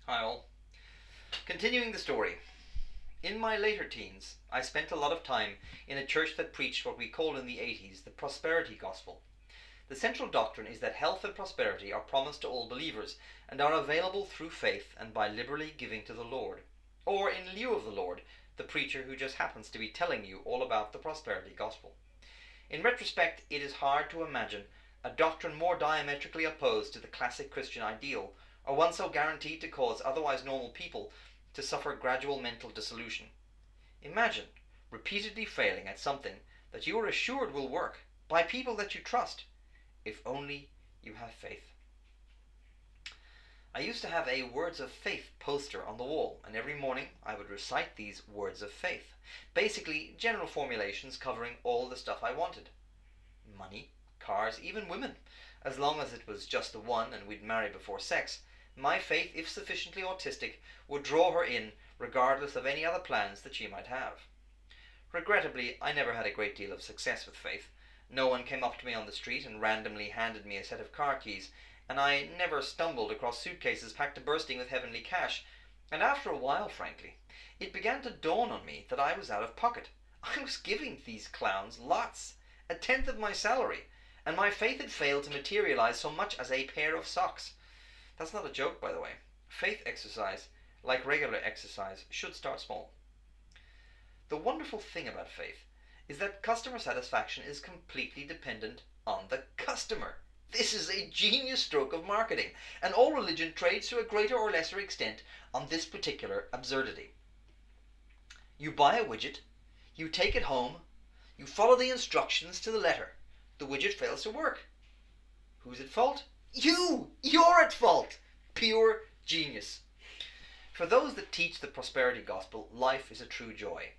Hi all. Continuing the story. In my later teens, I spent a lot of time in a church that preached what we called in the 80s the prosperity gospel. The central doctrine is that health and prosperity are promised to all believers and are available through faith and by liberally giving to the Lord. Or in lieu of the Lord, the preacher who just happens to be telling you all about the prosperity gospel. In retrospect, it is hard to imagine a doctrine more diametrically opposed to the classic Christian ideal, or one so guaranteed to cause otherwise normal people to suffer gradual mental dissolution. Imagine repeatedly failing at something that you are assured will work by people that you trust, if only you have faith. I used to have a words of faith poster on the wall, and every morning I would recite these words of faith. Basically, general formulations covering all the stuff I wanted. Money, cars, even women. As long as it was just the one and we'd marry before sex, my faith, if sufficiently autistic, would draw her in regardless of any other plans that she might have. Regrettably, I never had a great deal of success with faith. No one came up to me on the street and randomly handed me a set of car keys, and I never stumbled across suitcases packed to bursting with heavenly cash, and after a while, frankly, it began to dawn on me that I was out of pocket. I was giving these clowns lots, a tenth of my salary, and my faith had failed to materialize so much as a pair of socks. That's not a joke, by the way. Faith exercise, like regular exercise, should start small. The wonderful thing about faith is that customer satisfaction is completely dependent on the customer. This is a genius stroke of marketing, and all religion trades to a greater or lesser extent on this particular absurdity. You buy a widget, you take it home, you follow the instructions to the letter. The widget fails to work. Who's at fault? You! You're at fault! Pure genius. For those that teach the prosperity gospel, life is a true joy.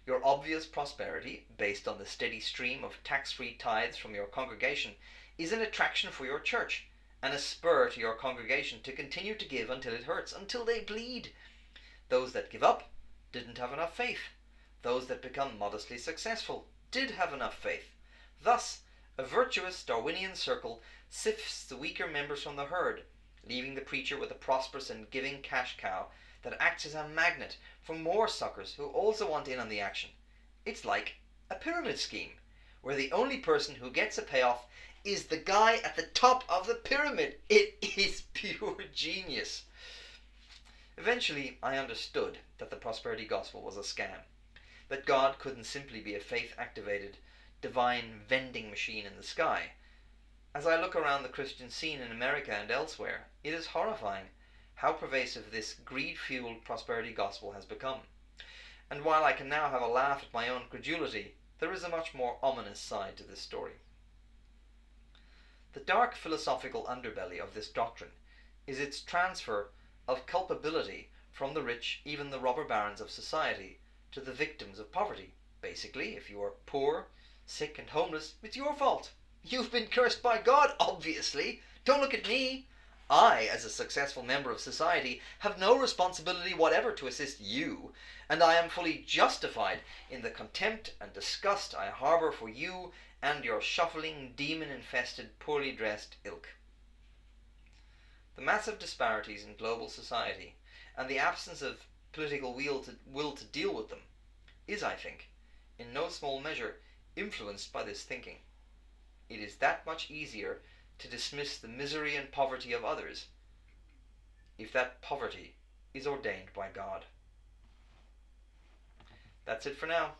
Your obvious prosperity, based on the steady stream of tax-free tithes from your congregation, is an attraction for your church, and a spur to your congregation to continue to give until it hurts, until they bleed. Those that give up didn't have enough faith. Those that become modestly successful did have enough faith. Thus, a virtuous Darwinian circle sifts the weaker members from the herd, leaving the preacher with a prosperous and giving cash cow that acts as a magnet for more suckers who also want in on the action. It's like a pyramid scheme, where the only person who gets a payoff is the guy at the top of the pyramid. It is pure genius. Eventually, I understood that the prosperity gospel was a scam, that God couldn't simply be a faith-activated, divine vending machine in the sky. As I look around the Christian scene in America and elsewhere, it is horrifying how pervasive this greed-fueled prosperity gospel has become. And while I can now have a laugh at my own credulity, there is a much more ominous side to this story. The dark philosophical underbelly of this doctrine is its transfer of culpability from the rich, even the robber barons of society, to the victims of poverty. Basically, if you are poor, sick and homeless, it's your fault. You've been cursed by God, obviously. Don't look at me. I, as a successful member of society, have no responsibility whatever to assist you, and I am fully justified in the contempt and disgust I harbour for you and your shuffling, demon-infested, poorly dressed ilk. The massive disparities in global society, and the absence of political will to deal with them, is, I think, in no small measure influenced by this thinking. It is that much easier to dismiss the misery and poverty of others, if that poverty is ordained by God. That's it for now.